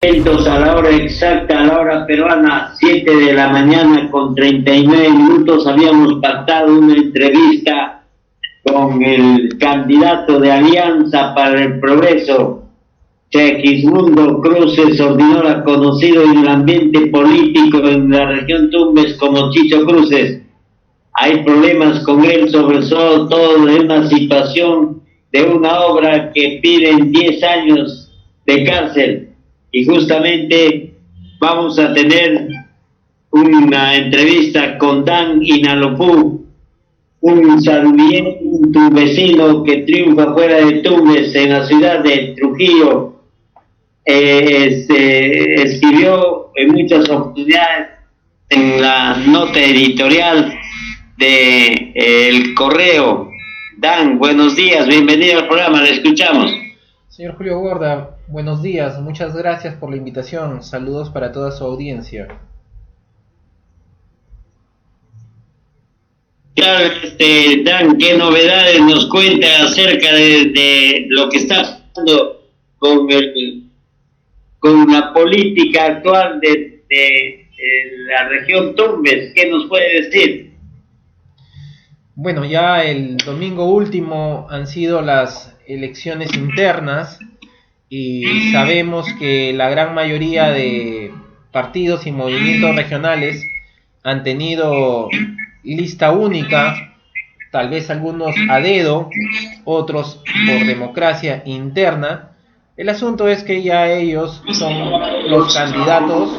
Atentos a la hora exacta, a la hora peruana, 7 de la mañana con 39 minutos, habíamos pactado una entrevista con el candidato de Alianza para el Progreso, Segismundo Cruces Ordinola, conocido en el ambiente político en la región Tumbes como Chicho Cruces. Hay problemas con él, sobre todo de una situación de una obra que piden 10 años de cárcel. Y justamente vamos a tener una entrevista con Dan Inalopú, un saludien, tu vecino que triunfa fuera de Tumbes, en la ciudad de Trujillo. Escribió en muchas oportunidades en la nota editorial de El Correo. Dan, buenos días, bienvenido al programa, le escuchamos. Señor Julio Gorda, buenos días, muchas gracias por la invitación, saludos para toda su audiencia. Claro, Dan, ¿qué novedades nos cuenta acerca de lo que está pasando con la política actual de la región Tumbes? ¿Qué nos puede decir? Bueno, ya el domingo último han sido las elecciones internas y sabemos que la gran mayoría de partidos y movimientos regionales han tenido lista única, tal vez algunos a dedo, otros por democracia interna. El asunto es que ya ellos son los candidatos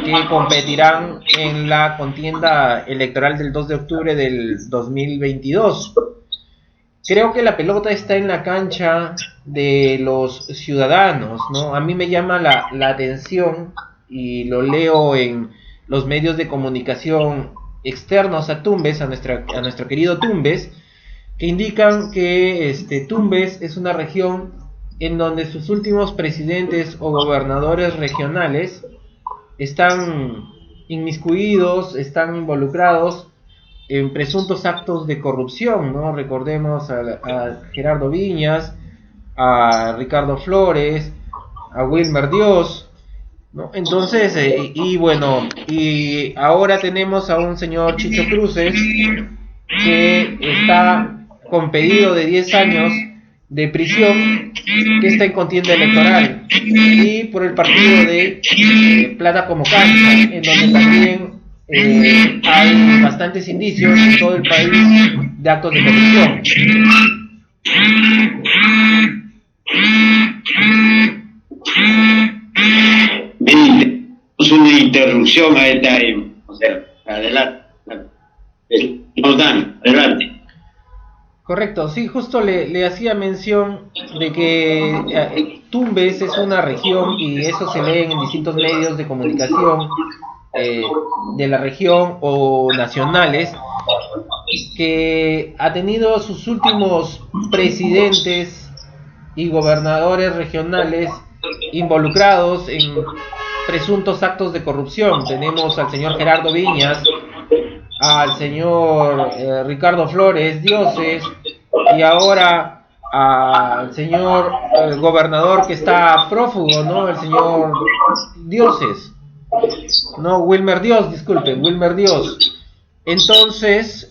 que competirán en la contienda electoral del 2 de octubre del 2022. Creo que la pelota está en la cancha de los ciudadanos, ¿no? A mí me llama la atención, y lo leo en los medios de comunicación externos a Tumbes, a nuestro querido Tumbes, que indican que Tumbes es una región en donde sus últimos presidentes o gobernadores regionales están inmiscuidos, están involucrados en presuntos actos de corrupción, ¿no? Recordemos a Gerardo Viñas, a Ricardo Flores, a Wilmer Dios, ¿no? Entonces, y ahora tenemos a un señor Chicho Cruces que está con pedido de 10 años de prisión, que está en contienda electoral, y por el partido de Plata como Cancha, en donde también hay bastantes indicios en todo el país de actos de corrupción. Es una interrupción a esta, o sea, adelante. Adelante. Correcto, sí, justo le hacía mención de que Tumbes es una región, y eso se lee en distintos medios de comunicación de la región o nacionales, que ha tenido sus últimos presidentes y gobernadores regionales involucrados en presuntos actos de corrupción. Tenemos al señor Gerardo Viñas, al señor Ricardo Flores Dioses, y ahora al señor gobernador que está prófugo, ¿no? El señor Dioses, no, Wilmer Dios, disculpen, Wilmer Dios. Entonces,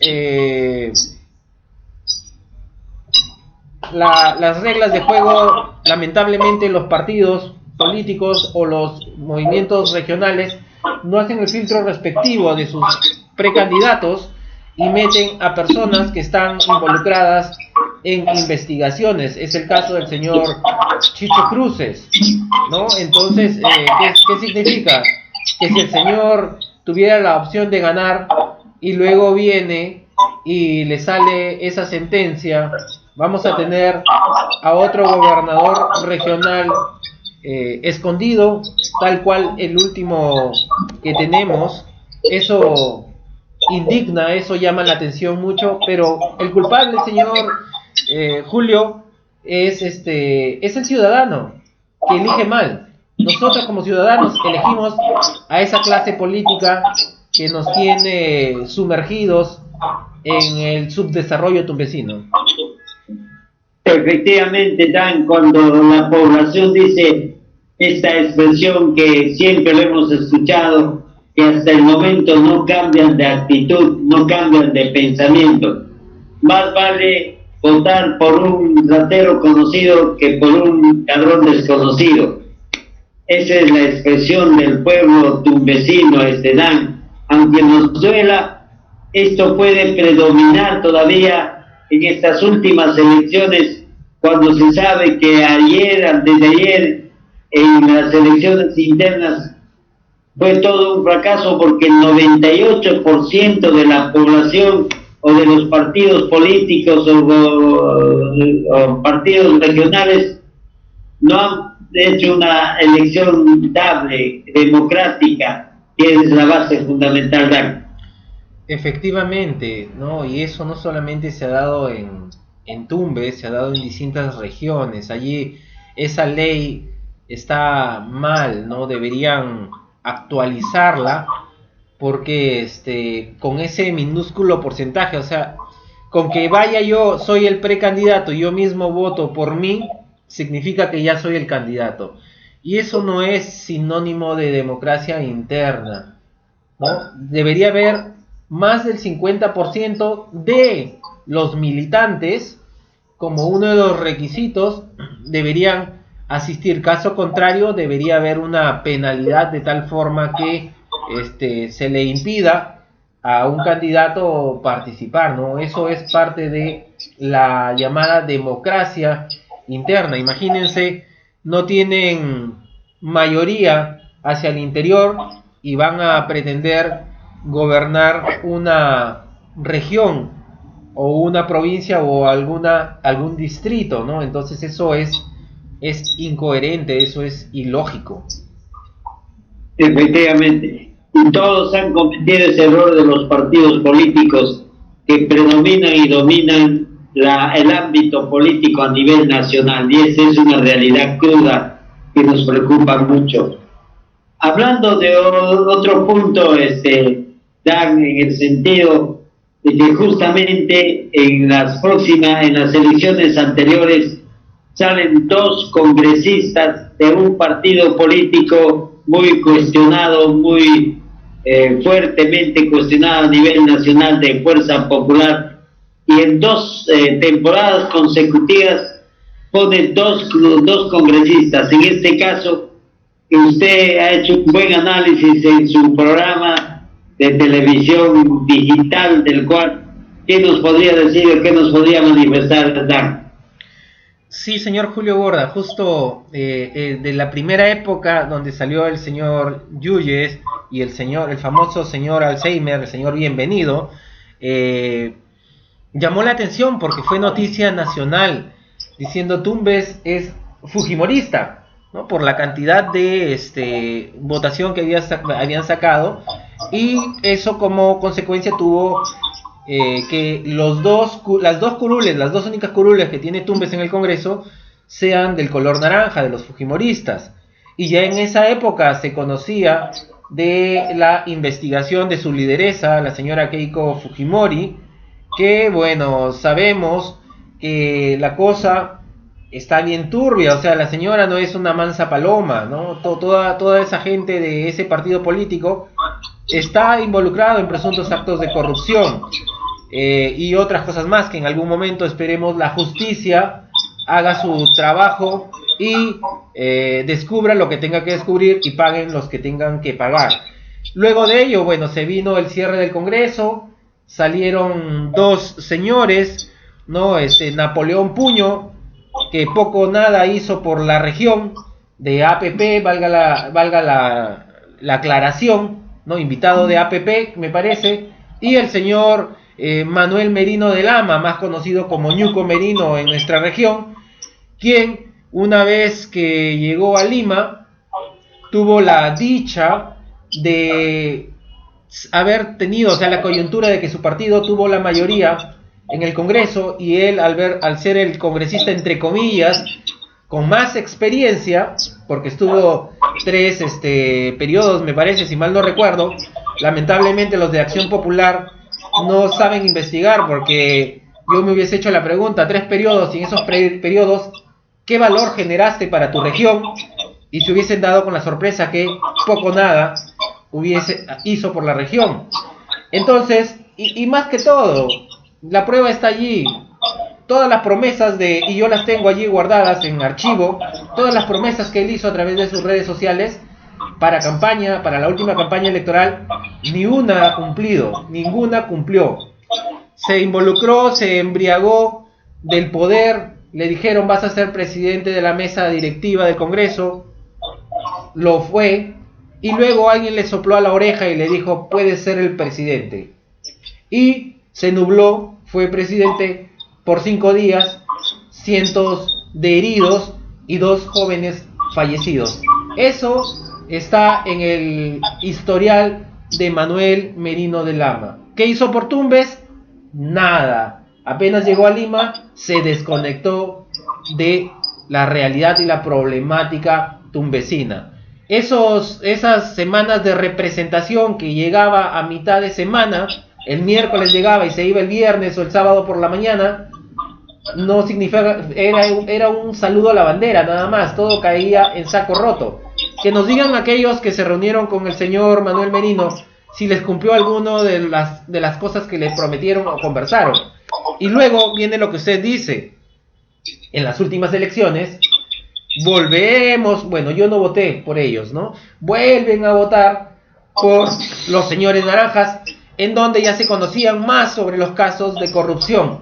las reglas de juego, lamentablemente los partidos políticos o los movimientos regionales no hacen el filtro respectivo de sus precandidatos y meten a personas que están involucradas en investigaciones. Es el caso del señor Chicho Cruces, ¿no? Entonces, ¿qué significa? Que si el señor tuviera la opción de ganar y luego viene y le sale esa sentencia, vamos a tener a otro gobernador regional escondido, tal cual el último que tenemos. Eso indigna, eso llama la atención mucho, pero el culpable, señor Julio, es el ciudadano que elige mal. Nosotros como ciudadanos elegimos a esa clase política que nos tiene sumergidos en el subdesarrollo tumbesino. Efectivamente, Dan, cuando la población dice esta expresión que siempre lo hemos escuchado, que hasta el momento no cambian de actitud, no cambian de pensamiento. Más vale votar por un ratero conocido que por un ladrón desconocido. Esa es la expresión del pueblo tumbesino, Dan. Aunque nos duela, esto puede predominar todavía en estas últimas elecciones, cuando se sabe que ayer, antes de ayer, en las elecciones internas, fue todo un fracaso porque el 98% de la población o de los partidos políticos o partidos regionales no han hecho una elección dable, democrática, que es la base fundamental de... Efectivamente, ¿no? Y eso no solamente se ha dado en Tumbes, se ha dado en distintas regiones. Allí esa ley está mal, ¿no? Deberían actualizarla porque con ese minúsculo porcentaje, o sea, con que vaya yo, soy el precandidato y yo mismo voto por mí, significa que ya soy el candidato. Y eso no es sinónimo de democracia interna, ¿no? Debería haber más del 50% de los militantes, como uno de los requisitos, deberían asistir. Caso contrario, debería haber una penalidad de tal forma que se le impida a un candidato participar, ¿no? Eso es parte de la llamada democracia interna. Imagínense, no tienen mayoría hacia el interior y van a pretender gobernar una región o una provincia o algún distrito, ¿no? Entonces eso es incoherente, eso es ilógico. Efectivamente, y todos han cometido ese error de los partidos políticos que predominan y dominan el ámbito político a nivel nacional, y esa es una realidad cruda que nos preocupa mucho. Hablando de otro punto, Dan, en el sentido de que justamente en las elecciones anteriores salen dos congresistas de un partido político muy cuestionado, muy fuertemente cuestionado a nivel nacional, de Fuerza Popular, y en dos temporadas consecutivas pone dos congresistas. En este caso, usted ha hecho un buen análisis en su programa de televisión digital, del cual, ¿qué nos podría decir o qué nos podría manifestar, Dan? Sí, señor Julio Borda, justo de la primera época donde salió el señor Yuyes y el famoso señor Alzheimer, el señor Bienvenido, llamó la atención porque fue noticia nacional, diciendo Tumbes es fujimorista, ¿no? Por la cantidad de votación que habían sacado, y eso como consecuencia tuvo que las dos únicas curules que tiene Tumbes en el Congreso sean del color naranja, de los fujimoristas. Y ya en esa época se conocía de la investigación de su lideresa, la señora Keiko Fujimori, que bueno, sabemos que la cosa está bien turbia, o sea, la señora no es una mansa paloma, ¿no? Toda esa gente de ese partido político está involucrado en presuntos actos de corrupción y otras cosas más, que en algún momento esperemos la justicia haga su trabajo y descubra lo que tenga que descubrir y paguen los que tengan que pagar. Luego de ello, bueno, se vino el cierre del Congreso, salieron dos señores, ¿no? Napoleón Puño, que poco o nada hizo por la región de APP, valga la aclaración, ¿no? Invitado de APP, me parece, y el señor Manuel Merino de Lama, más conocido como Ñuco Merino en nuestra región, quien una vez que llegó a Lima tuvo la dicha de haber tenido, o sea, la coyuntura de que su partido tuvo la mayoría en el Congreso, y él al ser el congresista entre comillas con más experiencia, porque estuvo 3 periodos, me parece, si mal no recuerdo. Lamentablemente los de Acción Popular no saben investigar, porque yo me hubiese hecho la pregunta: 3 periodos, y en esos periodos, ¿qué valor generaste para tu región? y se hubiesen dado con la sorpresa que poco nada hizo por la región. Entonces, y más que todo, la prueba está allí. Todas las promesas y yo las tengo allí guardadas en archivo, todas las promesas que él hizo a través de sus redes sociales para la última campaña electoral, ni una ha cumplido, ninguna cumplió. Se involucró, se embriagó del poder, le dijeron vas a ser presidente de la mesa directiva del Congreso, lo fue, y luego alguien le sopló a la oreja y le dijo puedes ser el presidente. Y se nubló, fue presidente por 5 días, cientos de heridos y 2 jóvenes fallecidos. Eso está en el historial de Manuel Merino de Lama. ¿Qué hizo por Tumbes? Nada. Apenas llegó a Lima, se desconectó de la realidad y la problemática tumbesina. Esas semanas de representación que llegaba a mitad de semana, el miércoles llegaba y se iba el viernes o el sábado por la mañana, no significa, era un saludo a la bandera, nada más, todo caía en saco roto. Que nos digan aquellos que se reunieron con el señor Manuel Merino si les cumplió alguno de las cosas que les prometieron o conversaron. Y luego viene lo que usted dice. En las últimas elecciones volvemos, bueno, yo no voté por ellos, ¿no? Vuelven a votar por los señores naranjas, en donde ya se conocían más sobre los casos de corrupción,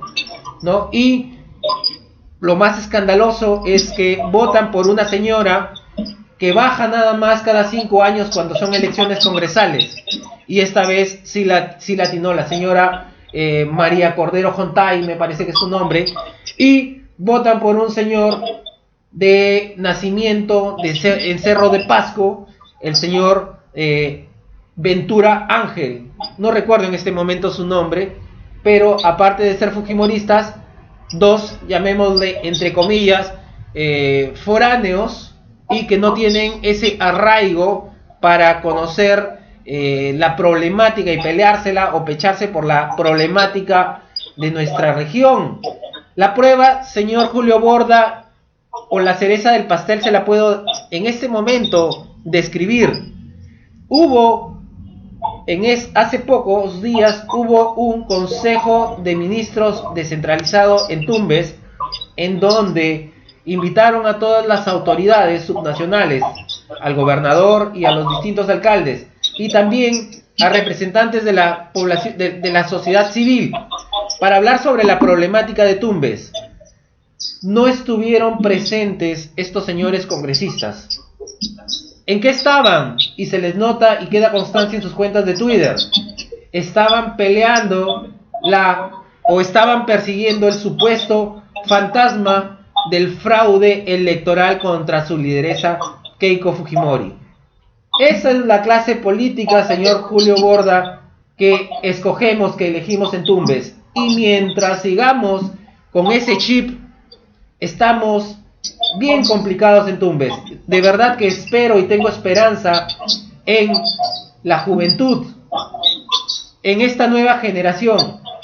¿no? Y lo más escandaloso es que votan por una señora que baja nada más cada 5 años cuando son elecciones congresales. Y esta vez sí latinó la señora María Cordero Jontay, me parece que es su nombre. Y votan por un señor de nacimiento en Cerro de Pasco, el señor Ventura Ángel. No recuerdo en este momento su nombre, pero aparte de ser fujimoristas, 2, llamémosle entre comillas, foráneos, y que no tienen ese arraigo para conocer la problemática y peleársela o pecharse por la problemática de nuestra región. La prueba, señor Julio Borda, o la cereza del pastel se la puedo en este momento describir. Hace pocos días hubo un consejo de ministros descentralizado en Tumbes, en donde invitaron a todas las autoridades subnacionales, al gobernador y a los distintos alcaldes, y también a representantes de la población, de la sociedad civil, para hablar sobre la problemática de Tumbes. No estuvieron presentes estos señores congresistas. ¿En qué estaban? Y se les nota y queda constancia en sus cuentas de Twitter. Estaban peleando o estaban persiguiendo el supuesto fantasma del fraude electoral contra su lideresa Keiko Fujimori. Esa es la clase política, señor Julio Borda, que escogemos, que elegimos en Tumbes. Y mientras sigamos con ese chip, estamos bien complicados en Tumbes. De verdad que espero y tengo esperanza en la juventud, en esta nueva generación,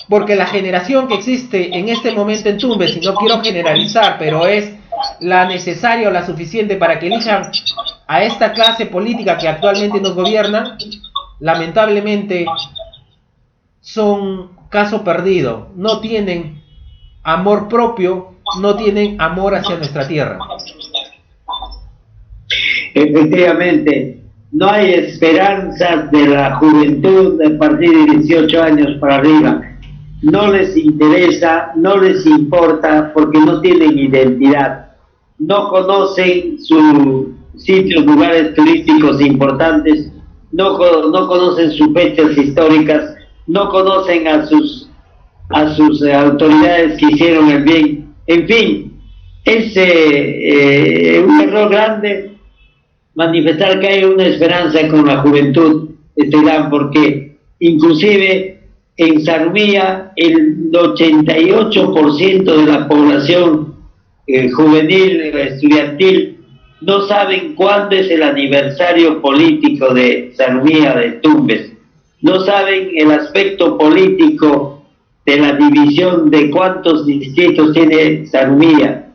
porque la generación que existe en este momento en Tumbes, y no quiero generalizar, pero es la necesaria o la suficiente para que elijan a esta clase política que actualmente nos gobierna, lamentablemente son caso perdido, no tienen amor propio, no tienen amor hacia nuestra tierra. Efectivamente, no hay esperanzas de la juventud a partir de 18 años para arriba. No les interesa, no les importa, porque no tienen identidad. No conocen sus sitios, lugares turísticos importantes, no conocen sus fechas históricas, no conocen a sus autoridades que hicieron el bien. En fin, es un error grande manifestar que hay una esperanza con la juventud, porque inclusive en Sarumía el 88% de la población juvenil, estudiantil, no saben cuándo es el aniversario político de Sarumía, de Tumbes. No saben el aspecto político de la división de cuántos distritos tiene Sarumía.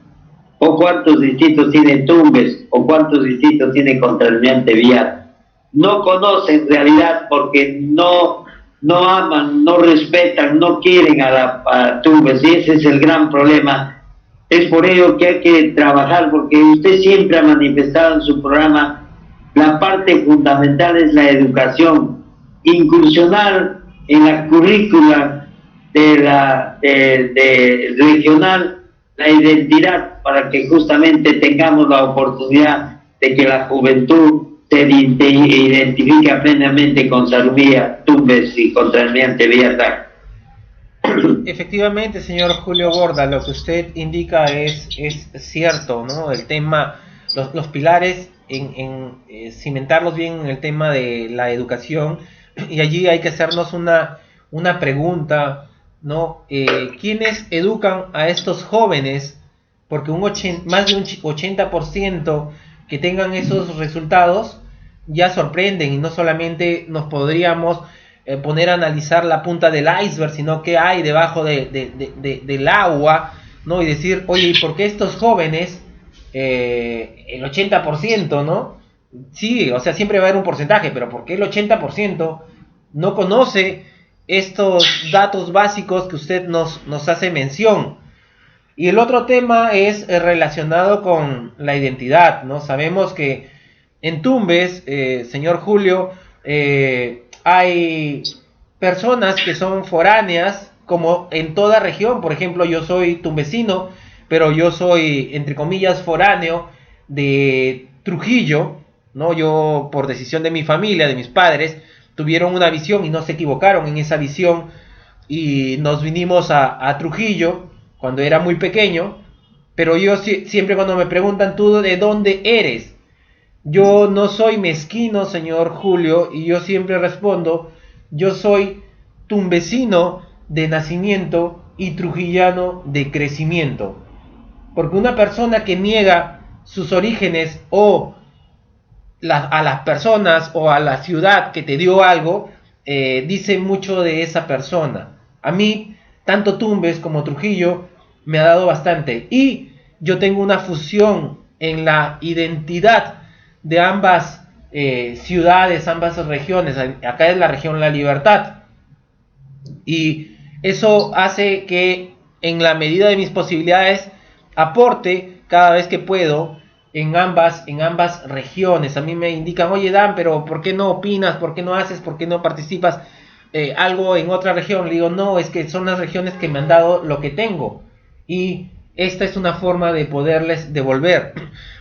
o cuántos distritos tiene Tumbes, o cuántos distritos tiene Contralmirante Villar. No conocen en realidad porque no aman, no respetan, no quieren a Tumbes, y ese es el gran problema. Es por ello que hay que trabajar, porque usted siempre ha manifestado en su programa la parte fundamental es la educación, incursionar en la currícula de regional la identidad para que justamente tengamos la oportunidad de que la juventud se identifique plenamente con Sarumía, Tumbes y Contralmirante Villar. Efectivamente, señor Julio Borda, lo que usted indica es cierto, ¿no? El tema, los pilares en cimentarlos bien en el tema de la educación, y allí hay que hacernos una pregunta, ¿no? ¿Quiénes educan a estos jóvenes? Porque más de un 80% que tengan esos resultados ya sorprenden, y no solamente nos podríamos poner a analizar la punta del iceberg, sino qué hay debajo del agua, ¿no? Y decir, oye, ¿por qué estos jóvenes, el 80%, ¿no? Sí, o sea, siempre va a haber un porcentaje, pero ¿por qué el 80% no conoce estos datos básicos que usted nos hace mención? Y el otro tema es relacionado con la identidad, ¿no? Sabemos que en Tumbes, señor Julio, hay personas que son foráneas, como en toda región. Por ejemplo, yo soy tumbesino, pero yo soy, entre comillas, foráneo de Trujillo, ¿no? Yo, por decisión de mi familia, de mis padres, tuvieron una visión y no se equivocaron en esa visión, y nos vinimos a Trujillo cuando era muy pequeño. Pero yo siempre, cuando me preguntan, ¿tú de dónde eres?, yo no soy mezquino, señor Julio, y yo siempre respondo, yo soy tumbesino de nacimiento y trujillano de crecimiento. Porque una persona que niega sus orígenes, o a las personas o a la ciudad que te dio algo, dice mucho de esa persona. A mí, tanto Tumbes como Trujillo me ha dado bastante, y yo tengo una fusión en la identidad de ambas ciudades, ambas regiones. Acá es la región La Libertad, y eso hace que, en la medida de mis posibilidades, aporte cada vez que puedo en ambas regiones. A mí me indican, oye Dan, pero ¿por qué no opinas? ¿Por qué no haces? ¿Por qué no participas algo en otra región? Le digo, no, es que son las regiones que me han dado lo que tengo, y esta es una forma de poderles devolver.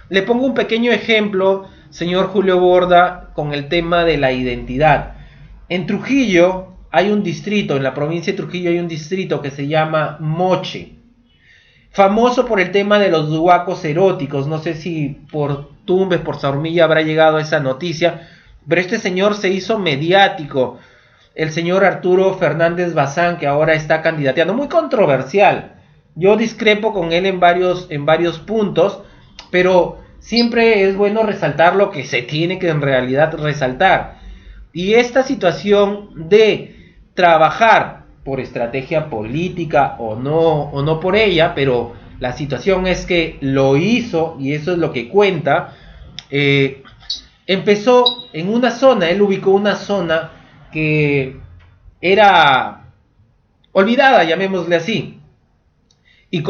Le pongo un pequeño ejemplo, señor Julio Borda, con el tema de la identidad. En Trujillo hay un distrito, en la provincia de Trujillo hay un distrito que se llama Moche, famoso por el tema de los huacos eróticos. No sé si por Tumbes, por Sarumilla habrá llegado esa noticia, pero este señor se hizo mediático, el señor Arturo Fernández Bazán, que ahora está candidateando, muy controversial. Yo discrepo con él en varios puntos, pero siempre es bueno resaltar lo que se tiene que en realidad resaltar. Y esta situación de trabajar por estrategia política o no por ella, pero la situación es que lo hizo, y eso es lo que cuenta. Empezó en una zona, él ubicó una zona que era olvidada, llamémosle así, y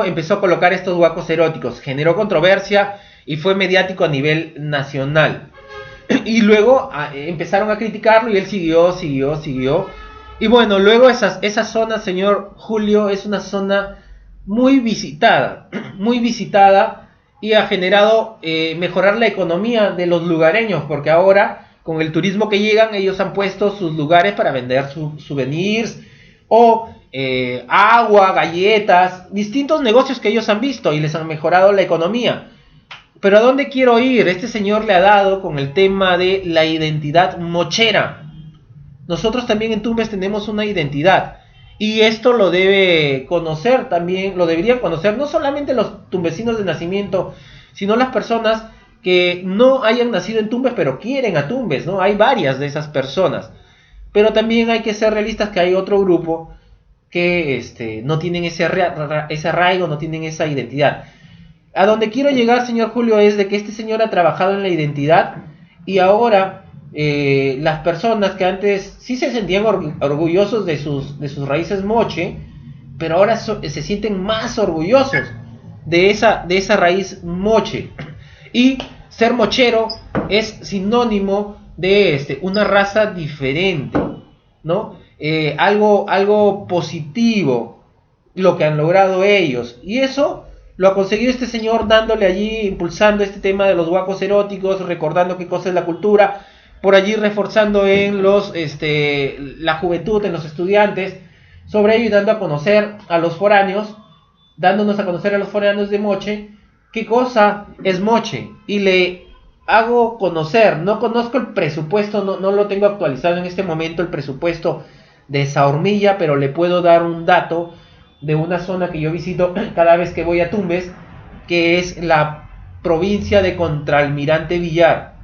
empezó a colocar estos huacos eróticos. Generó controversia y fue mediático a nivel nacional. Y luego empezaron a criticarlo, y él siguió. Y bueno, luego esa zona, señor Julio, es una zona muy visitada, y ha generado mejorar la economía de los lugareños, porque ahora, con el turismo que llegan, ellos han puesto sus lugares para vender souvenirs, o agua, galletas, distintos negocios que ellos han visto, y les han mejorado la economía. Pero ¿a dónde quiero ir? Este señor le ha dado con el tema de la identidad mochera. Nosotros también en Tumbes tenemos una identidad, y esto lo debe conocer también, lo deberían conocer no solamente los tumbesinos de nacimiento, sino las personas que no hayan nacido en Tumbes pero quieren a Tumbes, ¿no? Hay varias de esas personas, pero también hay que ser realistas, que hay otro grupo que no tienen ese arraigo, no tienen esa identidad. A donde quiero llegar, señor Julio, es de que este señor ha trabajado en la identidad y ahora las personas que antes sí se sentían orgullosos de sus raíces moche, pero ahora se sienten más orgullosos de esa raíz moche. Y ser mochero es sinónimo de una raza diferente, ¿no? Algo positivo, lo que han logrado ellos. Y eso lo ha conseguido este señor dándole allí, impulsando este tema de los huacos eróticos, recordando qué cosa es la cultura, por allí reforzando en la juventud, en los estudiantes, sobre ello y dando a conocer a los foráneos, dándonos a conocer a los foráneos de moche, qué cosa es moche. Y le hago conocer, no conozco el presupuesto, no lo tengo actualizado en este momento, el presupuesto de Saormilla, pero le puedo dar un dato de una zona que yo visito cada vez que voy a Tumbes, que es la provincia de Contralmirante Villar.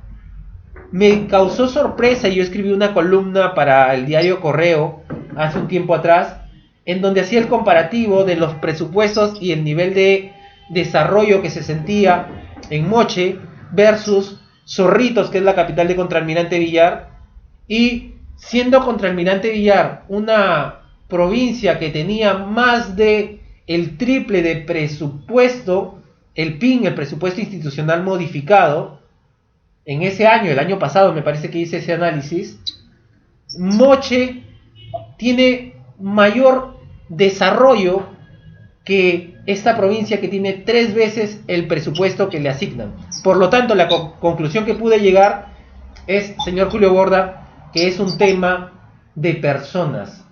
Me causó sorpresa, y yo escribí una columna para el diario Correo hace un tiempo atrás, en donde hacía el comparativo de los presupuestos y el nivel de desarrollo que se sentía en Moche versus Zorritos, que es la capital de Contralmirante Villar, y siendo Contralmirante Villar una provincia que tenía más de el triple de presupuesto, el PIN, el presupuesto institucional modificado, en ese año, el año pasado me parece que hice ese análisis, Moche tiene mayor desarrollo que esta provincia, que tiene 3 veces el presupuesto que le asignan. Por lo tanto, la conclusión que pude llegar es, señor Julio Borda, que es un tema de personas,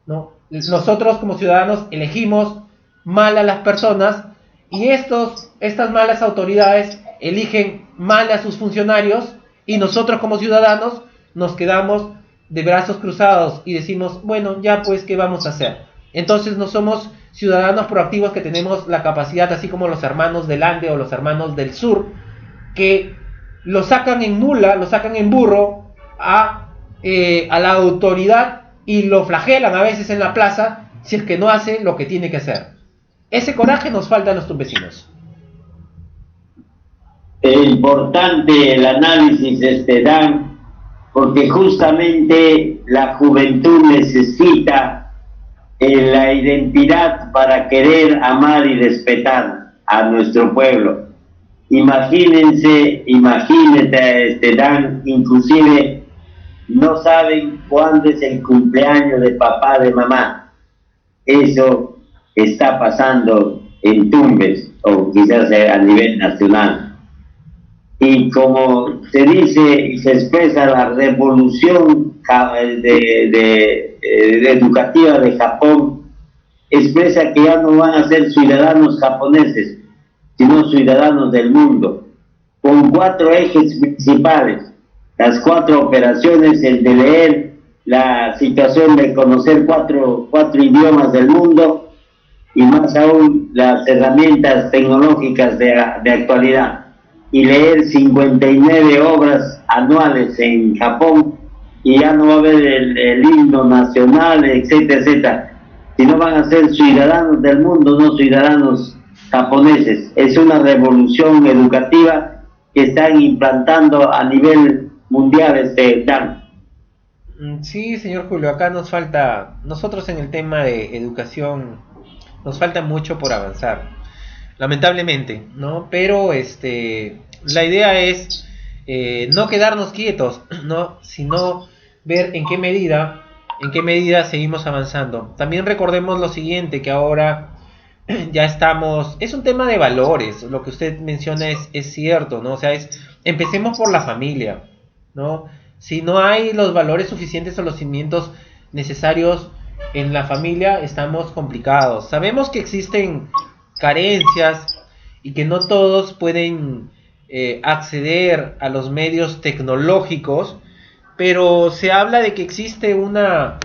¿no? Nosotros como ciudadanos elegimos mal a las personas, y estas malas autoridades eligen mal a sus funcionarios, y nosotros como ciudadanos nos quedamos de brazos cruzados y decimos, bueno, ya pues, ¿qué vamos a hacer? Entonces no somos ciudadanos proactivos que tenemos la capacidad, así como los hermanos del Ande o los hermanos del Sur, que lo sacan en mula, lo sacan en burro a la autoridad y lo flagelan a veces en la plaza si es que no hace lo que tiene que hacer. Ese coraje nos falta a nuestros vecinos. Importante el análisis, Dan, porque justamente la juventud necesita la identidad para querer amar y respetar a nuestro pueblo. Imagínate, Dan, inclusive no saben cuándo es el cumpleaños de papá, de mamá. Eso está pasando en Tumbes, o quizás a nivel nacional. Y como se dice y se expresa, la revolución educativa de Japón expresa que ya no van a ser ciudadanos japoneses, sino ciudadanos del mundo, con 4 ejes principales: las 4 operaciones, el de leer, la situación de conocer cuatro idiomas del mundo, y más aún las herramientas tecnológicas de actualidad, y leer 59 obras anuales en Japón, y ya no va a haber el himno nacional, etcétera, etcétera, sino van a ser ciudadanos del mundo, no ciudadanos japoneses. Es una revolución educativa que están implantando a nivel mundial, Dan. Sí, señor Julio, acá nosotros en el tema de educación, nos falta mucho por avanzar, lamentablemente, ¿no? Pero la idea es no quedarnos quietos, ¿no? Sino ver en qué medida seguimos avanzando. También recordemos lo siguiente, que ahora ya es un tema de valores. Lo que usted menciona es cierto, ¿no? O sea, empecemos por la familia, ¿no? Si no hay los valores suficientes o los cimientos necesarios en la familia, estamos complicados. Sabemos que existen carencias y que no todos pueden acceder a los medios tecnológicos, pero se habla de que existe una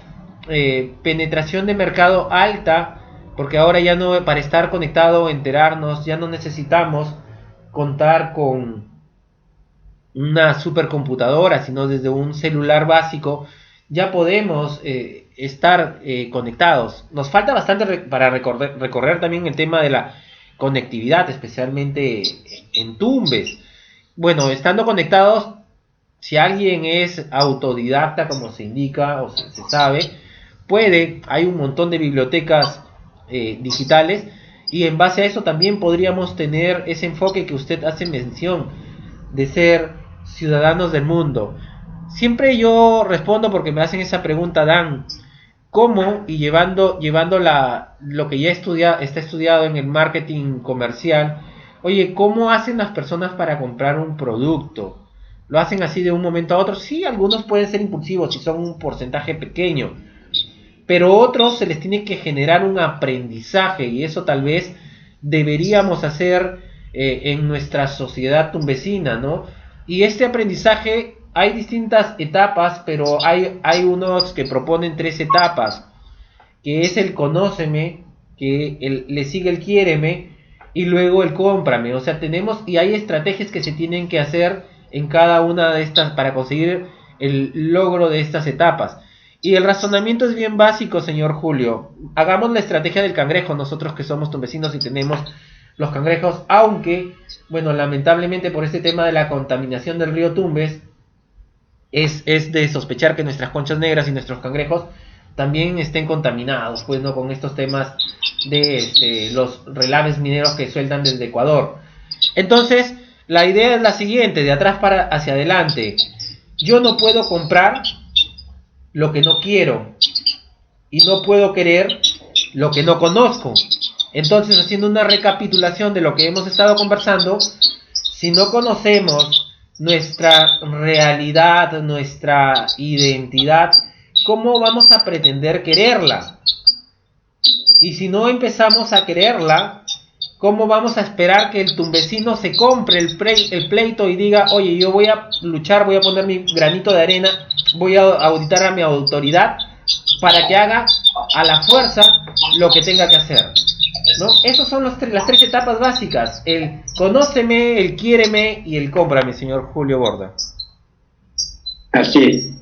penetración de mercado alta, porque ahora ya no, para estar conectado, enterarnos, ya no necesitamos contar con una supercomputadora, sino desde un celular básico ya podemos estar conectados. Nos falta bastante para recorrer también el tema de la conectividad, especialmente en Tumbes. Bueno, estando conectados, si alguien es autodidacta, como se indica o se sabe, hay un montón de bibliotecas digitales, y en base a eso también podríamos tener ese enfoque que usted hace mención de ser ciudadanos del mundo. Siempre yo respondo, porque me hacen esa pregunta, Dan, ¿cómo? Y llevando lo que ya está estudiado en el marketing comercial, oye, ¿cómo hacen las personas para comprar un producto? ¿Lo hacen así de un momento a otro? Sí, algunos pueden ser impulsivos si son un porcentaje pequeño, pero otros se les tiene que generar un aprendizaje, y eso tal vez deberíamos hacer en nuestra sociedad tumbesina, ¿no? Y este aprendizaje, hay distintas etapas, pero hay unos que proponen 3 etapas, que es el conóceme, que le sigue el quiéreme, y luego el cómprame. O sea, hay estrategias que se tienen que hacer en cada una de estas para conseguir el logro de estas etapas. Y el razonamiento es bien básico, señor Julio. Hagamos la estrategia del cangrejo, nosotros que somos tumbesinos y tenemos los cangrejos, aunque, bueno, lamentablemente por este tema de la contaminación del río Tumbes, es de sospechar que nuestras conchas negras y nuestros cangrejos también estén contaminados, pues, ¿no?, con estos temas de los relaves mineros que sueltan desde Ecuador. Entonces, la idea es la siguiente, de atrás hacia adelante. Yo no puedo comprar lo que no quiero, y no puedo querer lo que no conozco. Entonces, haciendo una recapitulación de lo que hemos estado conversando, si no conocemos nuestra realidad, nuestra identidad, ¿cómo vamos a pretender quererla? Y si no empezamos a quererla, ¿cómo vamos a esperar que el tumbesino se compre el pleito y diga, oye, yo voy a luchar, voy a poner mi granito de arena, voy a auditar a mi autoridad para que haga a la fuerza lo que tenga que hacer, ¿no? Esas son las 3 etapas básicas: el conóceme, el quiéreme y el cómprame, señor Julio Borda. Así es.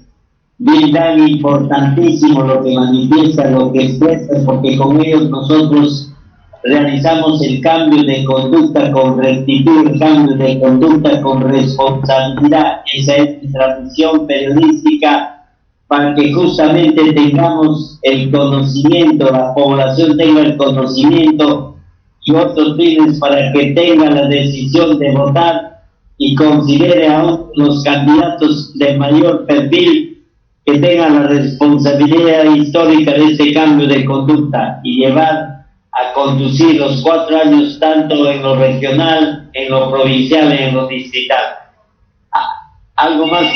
Bien, tan importantísimo lo que manifiesta, lo que expresa, porque con ellos nosotros realizamos el cambio de conducta con rectitud, el cambio de conducta con responsabilidad. Esa es nuestra misión periodística, para que justamente tengamos el conocimiento, la población tenga el conocimiento, y otros fines para que tenga la decisión de votar y considere a los candidatos de mayor perfil que tengan la responsabilidad histórica de este cambio de conducta y llevar a conducir los 4 años tanto en lo regional, en lo provincial y en lo distrital. Algo más.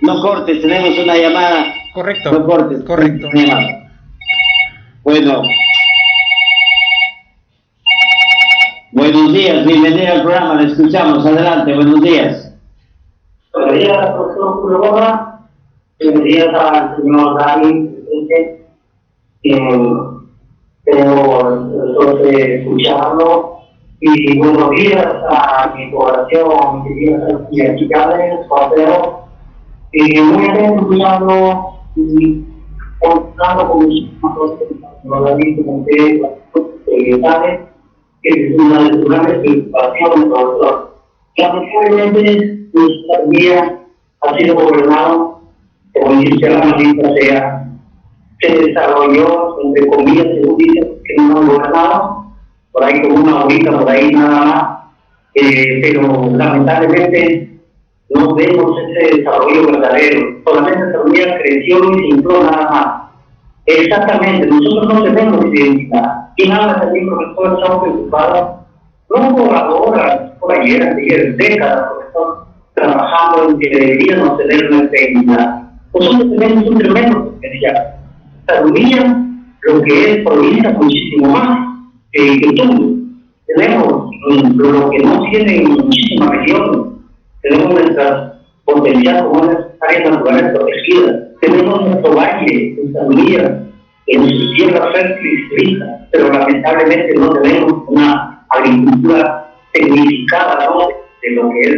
No cortes, tenemos una llamada. Correcto. No cortes. Correcto. Bueno. Buenos días, bienvenida al programa, le escuchamos. Adelante, buenos días. Buenos días, profesor Julio Borda. Buenos días al señor Dani, presidente. Tengo escucharlo. Y buenos días a mi población, mis queridas identidades, compañeros. Muy atento escuchando y contando con muchísimas cosas que no lo han visto con ustedes, que es una de sus grandes preocupaciones, profesor. Lamentablemente, nuestra vida ha sido gobernado, como dice la noticia, se desarrolló, entre comillas, según dicen, que no han gobernado, por ahí como una horita, por ahí nada más, pero lamentablemente no vemos ese desarrollo verdadero. Solamente esa unidad creció y se infló nada más. Exactamente, nosotros no tenemos identidad. ¿Quién habla también, profesor? Estamos preocupados, no por ahora, por ayer, décadas, profesor, trabajando en que deberíamos tener nuestra identidad. Nosotros tenemos un tremendo potencial. Sabiduría, lo que es provincia, muchísimo más que tú. Tenemos lo que no tienen muchísimas regiones. Tenemos nuestra potencial como unas áreas naturales protegidas. Tenemos nuestro valle, nuestra sabiduría, en nuestra tierra fértil y rica, pero lamentablemente no tenemos una agricultura tecnificada, ¿no?, de lo que es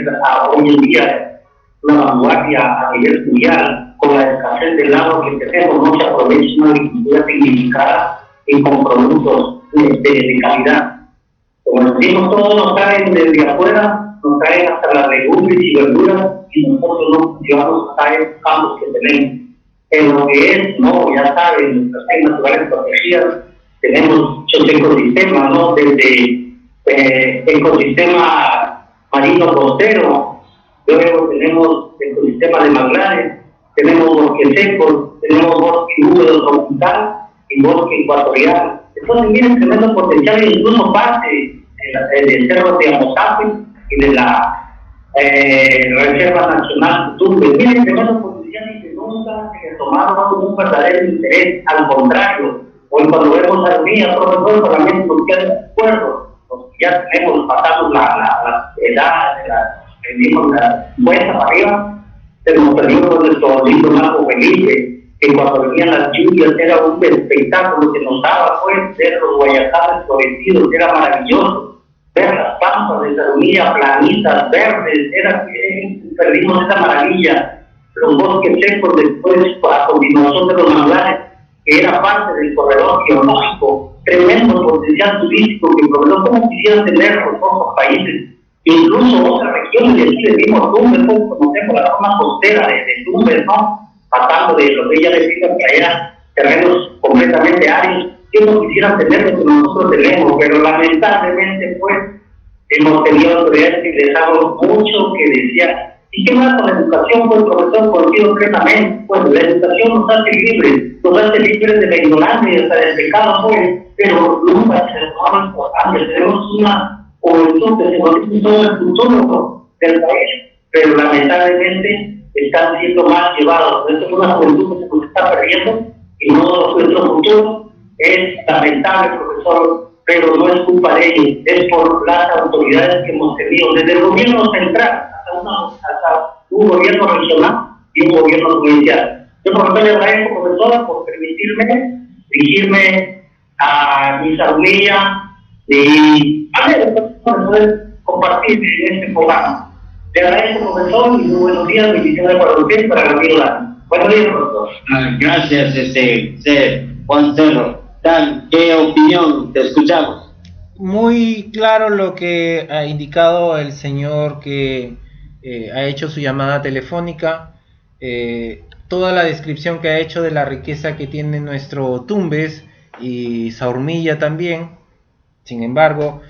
hoy en día una vanguardia a nivel mundial. Con la escasez del agua que tenemos, no se aprovecha una agricultura tecnificada y con productos de calidad. Como decimos, todos nos traen desde afuera, nos traen hasta las legumbres y verduras, y nosotros no llevamos hasta esos campos que tenemos. En lo que es, no, ya saben, nuestras áreas naturales protegidas, tenemos muchos ecosistemas, ¿no? Desde ecosistema marino costero, luego tenemos ecosistema de manglares, tenemos bosques secos, tenemos bosque húmedo tropical y bosque ecuatorial. Entonces tienen tremendo potencial, incluso parte del cerro de Amozape y de la Reserva Nacional Tumbes. Tienen tremendo potencial y que nunca se tomaron un verdadero interés. Al contrario, hoy cuando vemos a Unía, todo el Parlamento nos queda de acuerdo, porque ya tenemos, pasamos la edad, la cuesta para arriba, se nos perdió nuestro lindo Marco Felipe, que cuando venían las lluvias era un espectáculo que nos daba, pues, ver los guayacales florecidos, era maravilloso, ver las pampas de Sarumía, planitas, verdes, era que perdimos esa maravilla, los bosques secos después, a continuación de los manglares, que era parte del corredor geológico, tremendo potencial turístico que profesor, ¿cómo quisieran tener los otros países? Incluso otras regiones de aquí, mismo Tumbes, pues, conocemos la zona costera de Tumbes, ¿no? Pasando de lo que ella decía que eran terrenos completamente áridos, que no quisieran tener lo que nosotros tenemos, pero lamentablemente, pues, hemos tenido autoridades que les hago mucho, que decían, ¿y qué más con la educación? Pues, profesor, coincido plenamente, pues, la educación nos hace libres de la ignorancia y hasta del pecado, pues, pero nunca se les toma importancia, tenemos una juventud que se conoce todo el futuro del país, pero lamentablemente están siendo más llevados. Esto es una juventud que se está perdiendo y no nuestro futuro. Es lamentable, profesor, pero no es culpa de ellos, es por las autoridades que hemos tenido, desde el gobierno central hasta un gobierno regional y un gobierno provincial. Yo, profesor, le agradezco, profesora, por permitirme dirigirme a mi Sarumilla y a ver, poder compartir en este programa. Le agradezco, profesor, y muy buenos días, bendiciones para usted y para el amigo Dani. Buenos días, profesor. Gracias, Juan Cerro. Dan, ¿qué opinión? Te escuchamos. Muy claro lo que ha indicado el señor que ha hecho su llamada telefónica, toda la descripción que ha hecho de la riqueza que tiene nuestro Tumbes y Saurmilla también. Sin embargo,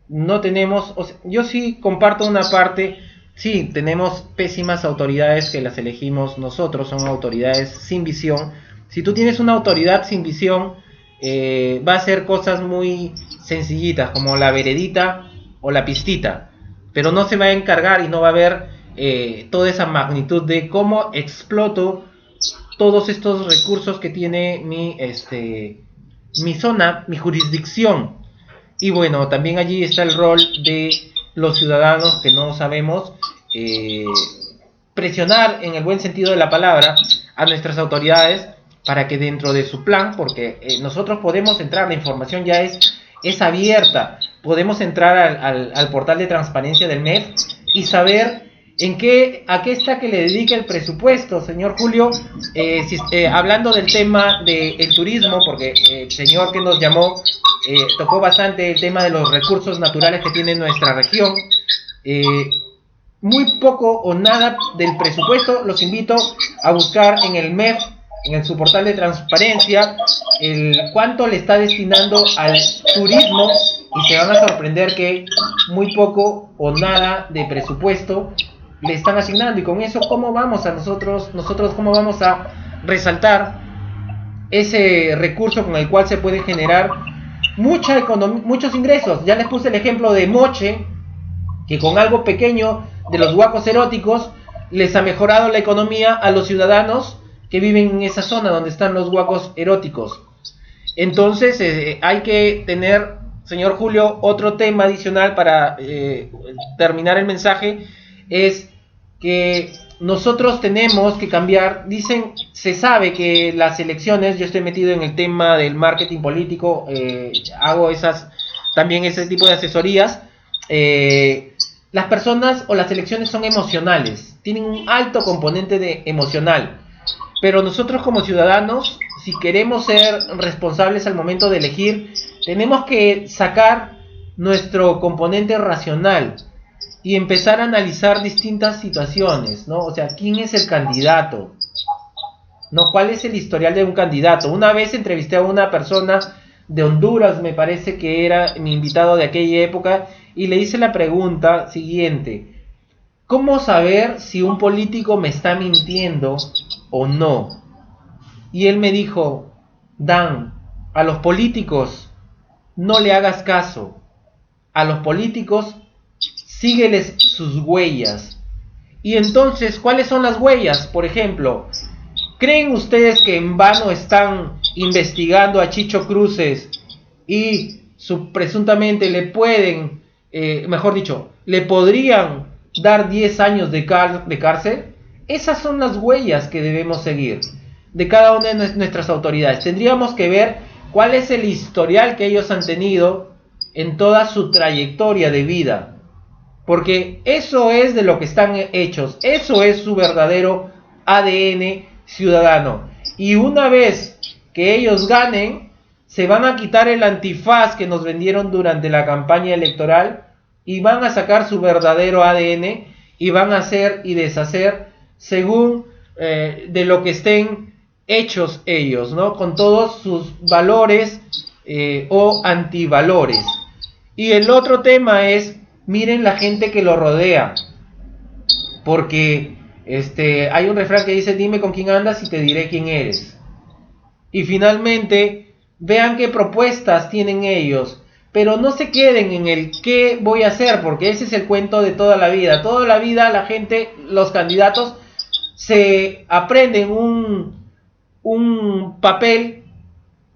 no tenemos, o sea, yo sí comparto una parte, sí, tenemos pésimas autoridades que las elegimos nosotros, son autoridades sin visión. Si tú tienes una autoridad sin visión, va a hacer cosas muy sencillitas, como la veredita o la pistita, pero no se va a encargar y no va a ver toda esa magnitud de cómo exploto todos estos recursos que tiene mi zona, mi jurisdicción. Y bueno, también allí está el rol de los ciudadanos que no sabemos presionar en el buen sentido de la palabra a nuestras autoridades para que dentro de su plan, porque nosotros podemos entrar, la información ya es abierta, podemos entrar al portal de transparencia del MEF y saber a qué está que le dedica el presupuesto, señor Julio, hablando del tema del turismo, porque el señor que nos llamó tocó bastante el tema de los recursos naturales que tiene nuestra región. Muy poco o nada del presupuesto, los invito a buscar en el MEF, en su portal de transparencia, cuánto le está destinando al turismo, y se van a sorprender que muy poco o nada de presupuesto le están asignando. Y con eso, ¿cómo vamos a nosotros cómo vamos a resaltar ese recurso con el cual se puede generar muchos ingresos? Ya les puse el ejemplo de Moche, que con algo pequeño de los huacos eróticos les ha mejorado la economía a los ciudadanos que viven en esa zona donde están los huacos eróticos. Entonces hay que tener, señor Julio, otro tema adicional para terminar el mensaje, es que nosotros tenemos que cambiar. Se sabe que las elecciones, yo estoy metido en el tema del marketing político, hago también ese tipo de asesorías. Las personas o las elecciones son emocionales, tienen un alto componente emocional, pero nosotros como ciudadanos, si queremos ser responsables al momento de elegir, tenemos que sacar nuestro componente racional y empezar a analizar distintas situaciones, ¿no? O sea, ¿quién es el candidato? ¿No? ¿Cuál es el historial de un candidato? Una vez entrevisté a una persona de Honduras, me parece que era mi invitado de aquella época, y le hice la pregunta siguiente: ¿cómo saber si un político me está mintiendo o no? Y él me dijo: Dan, a los políticos no le hagas caso. A los políticos sígueles sus huellas. Y entonces, ¿cuáles son las huellas? Por ejemplo, ¿creen ustedes que en vano están investigando a Chicho Cruces y presuntamente le pueden, mejor dicho, le podrían dar 10 años de cárcel? Esas son las huellas que debemos seguir de cada una de nuestras autoridades. Tendríamos que ver cuál es el historial que ellos han tenido en toda su trayectoria de vida, porque eso es de lo que están hechos, eso es su verdadero ADN ciudadano. Y una vez que ellos ganen, se van a quitar el antifaz que nos vendieron durante la campaña electoral y van a sacar su verdadero ADN y van a hacer y deshacer según de lo que estén hechos ellos, ¿no? Con todos sus valores o antivalores. Y el otro tema es, miren la gente que lo rodea, porque hay un refrán que dice: dime con quién andas y te diré quién eres. Y finalmente, vean qué propuestas tienen ellos, pero no se queden en el qué voy a hacer, porque ese es el cuento de toda la vida. Toda la vida la gente, los candidatos, se aprenden un papel,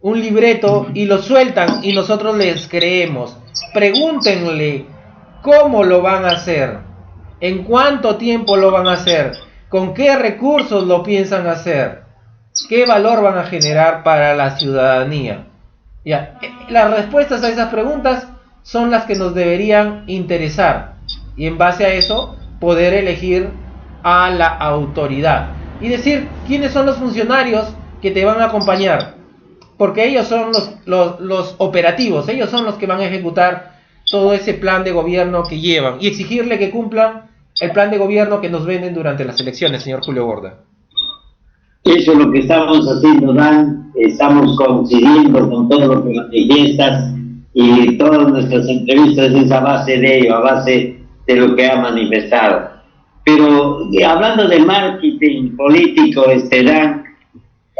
un libreto, y lo sueltan y nosotros les creemos. Pregúntenle cómo lo van a hacer, en cuánto tiempo lo van a hacer, con qué recursos lo piensan hacer, qué valor van a generar para la ciudadanía. Ya, las respuestas a esas preguntas son las que nos deberían interesar, y en base a eso poder elegir a la autoridad y decir quiénes son los funcionarios que te van a acompañar, porque ellos son los operativos, ellos son los que van a ejecutar todo ese plan de gobierno que llevan, y exigirle que cumplan el plan de gobierno que nos venden durante las elecciones, señor Julio Borda. Eso es lo que estamos haciendo, Dan. Estamos coincidiendo con todo lo que manifiestas, y todas nuestras entrevistas es a base de ello, a base de lo que ha manifestado. Pero hablando de marketing político, Dan,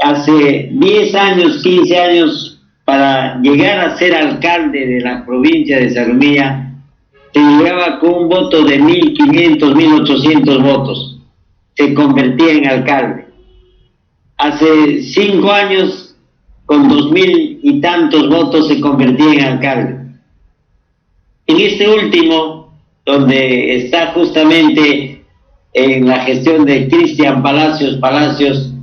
hace 10 años, 15 años, para llegar a ser alcalde de la provincia de Sarumilla, se llegaba con un voto de 1.500, 1.800 votos. Se convertía en alcalde. Hace 5 años, con 2.000 y tantos votos, se convertía en alcalde. En este último, donde está justamente en la gestión de Cristian Palacios,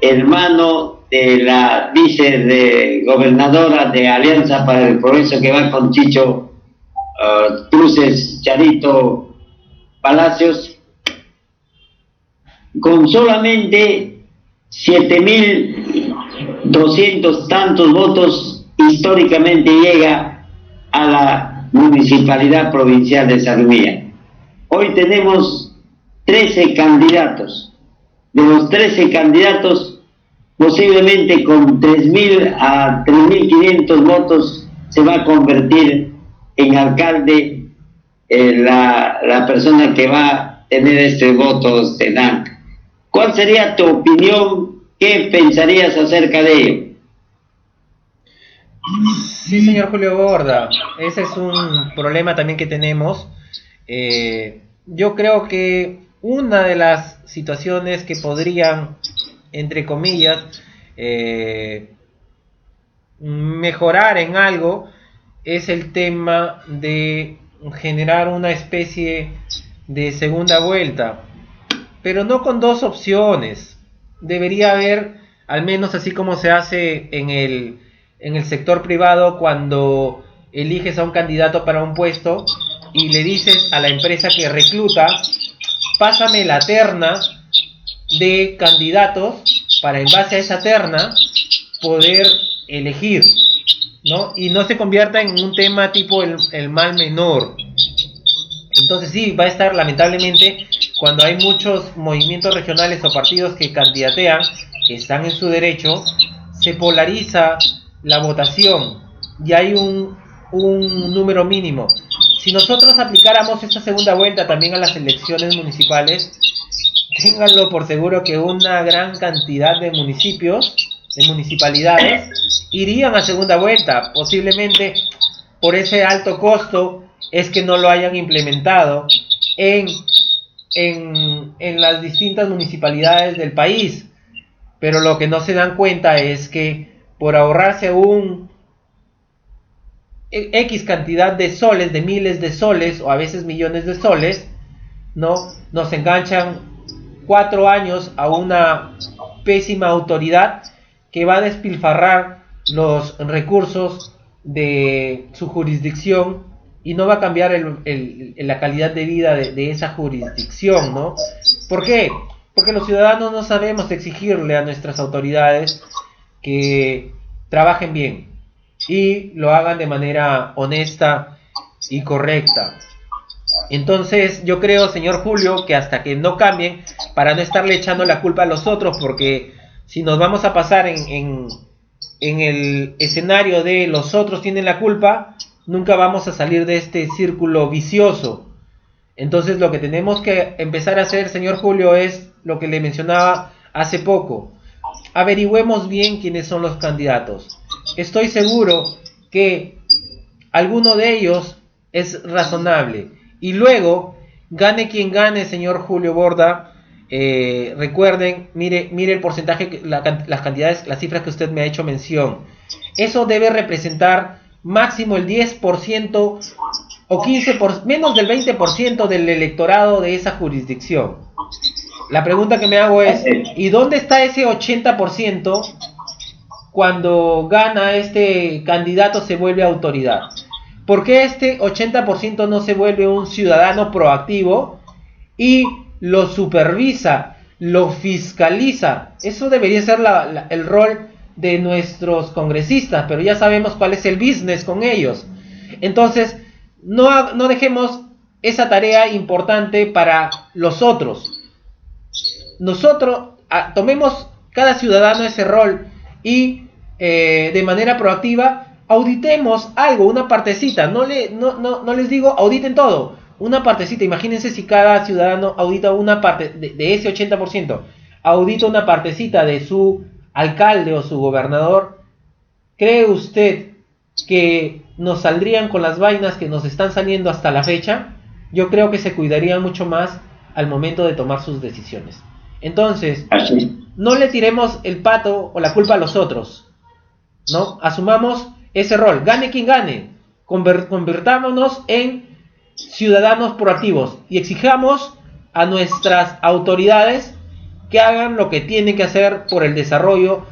hermano de la vicegobernadora de Alianza para el Progreso, que va con Chicho Cruces, Charito Palacios, con solamente 7.200 tantos votos, históricamente llega a la municipalidad provincial de Sarumilla. Hoy tenemos 13 candidatos. De los 13 candidatos, posiblemente con 3.000 a 3.500 votos se va a convertir en alcalde la persona que va a tener este voto, Dan. ¿Cuál sería tu opinión? ¿Qué pensarías acerca de ello? Sí, señor Julio Borda, ese es un problema también que tenemos. Yo creo que una de las situaciones que podrían, entre comillas, mejorar en algo es el tema de generar una especie de segunda vuelta, pero no con dos opciones. Debería haber, al menos así como se hace en el sector privado, cuando eliges a un candidato para un puesto y le dices a la empresa que recluta: pásame la terna de candidatos para, en base a esa terna, poder elegir. ¿no? Y no se convierta en un tema tipo el mal menor. Entonces sí, va a estar lamentablemente, cuando hay muchos movimientos regionales o partidos que candidatean, que están en su derecho, se polariza la votación y hay un número mínimo. Si nosotros aplicáramos esta segunda vuelta también a las elecciones municipales, ténganlo por seguro que una gran cantidad de municipios, de municipalidades, irían a segunda vuelta. Posiblemente por ese alto costo es que no lo hayan implementado en las distintas municipalidades del país. Pero lo que no se dan cuenta es que por ahorrarse un X cantidad de soles, de miles de soles o a veces millones de soles, ¿no? Nos enganchan 4 años a una pésima autoridad que va a despilfarrar los recursos de su jurisdicción y no va a cambiar la calidad de vida de esa jurisdicción, ¿no? ¿Por qué? Porque los ciudadanos no sabemos exigirle a nuestras autoridades que trabajen bien y lo hagan de manera honesta y correcta. Entonces yo creo, señor Julio, que hasta que no cambien, para no estarle echando la culpa a los otros, porque si nos vamos a pasar en el escenario de los otros tienen la culpa, nunca vamos a salir de este círculo vicioso. Entonces lo que tenemos que empezar a hacer, señor Julio, es lo que le mencionaba hace poco. Averigüemos bien quiénes son los candidatos. Estoy seguro que alguno de ellos es razonable. Y luego, gane quien gane, señor Julio Borda, recuerden, mire el porcentaje, las cantidades, las cifras que usted me ha hecho mención. Eso debe representar máximo el 10% o 15%, menos del 20% del electorado de esa jurisdicción. La pregunta que me hago es, ¿y dónde está ese 80% cuando gana este candidato, se vuelve autoridad? ¿Por qué este 80% no se vuelve un ciudadano proactivo y lo supervisa, lo fiscaliza? Eso debería ser el rol de nuestros congresistas, pero ya sabemos cuál es el business con ellos. Entonces, no dejemos esa tarea importante para los otros. Nosotros tomemos cada ciudadano ese rol y de manera proactiva auditemos algo, una partecita. No les digo auditen todo, una partecita. Imagínense si cada ciudadano audita una parte de ese 80%, audita una partecita de su alcalde o su gobernador. ¿Cree usted que nos saldrían con las vainas que nos están saliendo hasta la fecha? Yo creo que se cuidarían mucho más al momento de tomar sus decisiones. Entonces, no le tiremos el pato o la culpa a los otros, ¿no? Asumamos ese rol, gane quien gane, convirtámonos en ciudadanos proactivos y exijamos a nuestras autoridades que hagan lo que tienen que hacer por el desarrollo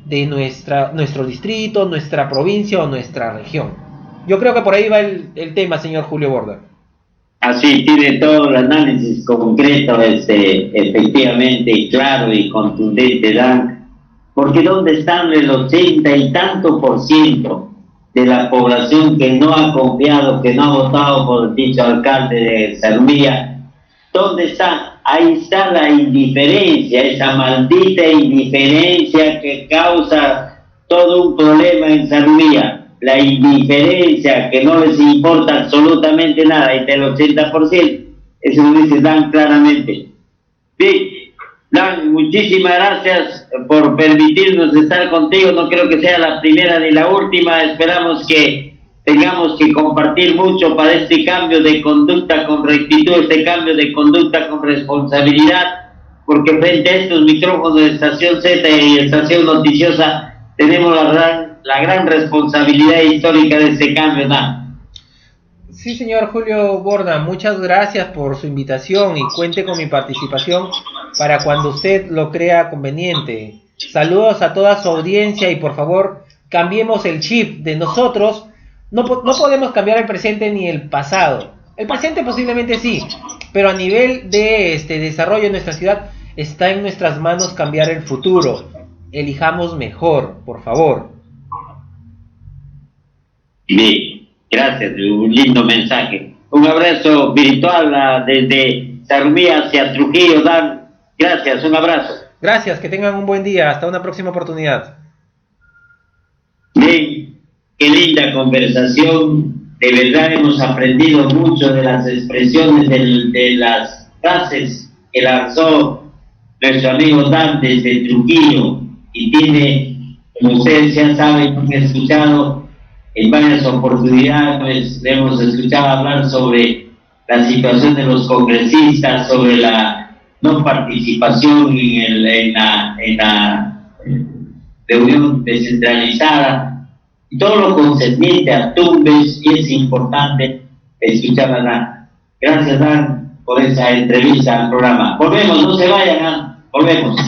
de nuestro distrito, nuestra provincia o nuestra región. Yo creo que por ahí va el tema, señor Julio Borda. Así, tiene todo el análisis concreto, efectivamente, claro y contundente, Dan. Porque ¿dónde están el 80 y tanto % de la población que no ha confiado, que no ha votado por el dicho alcalde de Sarumía? ¿Dónde está? Ahí está la indiferencia, esa maldita indiferencia que causa todo un problema en Sarumía. La indiferencia, que no les importa absolutamente nada, y del 80%, eso lo dice Dan claramente. Sí, Dan, muchísimas gracias por permitirnos estar contigo. No creo que sea la primera ni la última. Esperamos que tengamos que compartir mucho para este cambio de conducta con rectitud, este cambio de conducta con responsabilidad, porque frente a estos micrófonos de Estación Z y Estación Noticiosa tenemos la gran responsabilidad histórica de este cambio, ¿no? Sí, señor Julio Borda, muchas gracias por su invitación y cuente con mi participación para cuando usted lo crea conveniente. Saludos a toda su audiencia y por favor cambiemos el chip de nosotros. No podemos cambiar el presente ni el pasado. El presente posiblemente sí, pero a nivel de desarrollo de nuestra ciudad está en nuestras manos cambiar el futuro. Elijamos mejor, por favor. Bien, gracias, un lindo mensaje. Un abrazo virtual desde Sarumí hacia Trujillo, Dan. Gracias, un abrazo. Gracias, que tengan un buen día. Hasta una próxima oportunidad. Bien, qué linda conversación. De verdad hemos aprendido mucho de las expresiones de las frases que lanzó nuestro amigo Dan desde Trujillo. Y tiene, como ustedes ya saben, han escuchado en varias oportunidades, le hemos escuchado hablar sobre la situación de los congresistas, sobre la no participación en la reunión descentralizada, y todo lo concerniente a Tumbes, y es importante escuchar a Dan. Gracias, Dan, por esa entrevista al programa. Volvemos, no se vayan, Dan. Volvemos.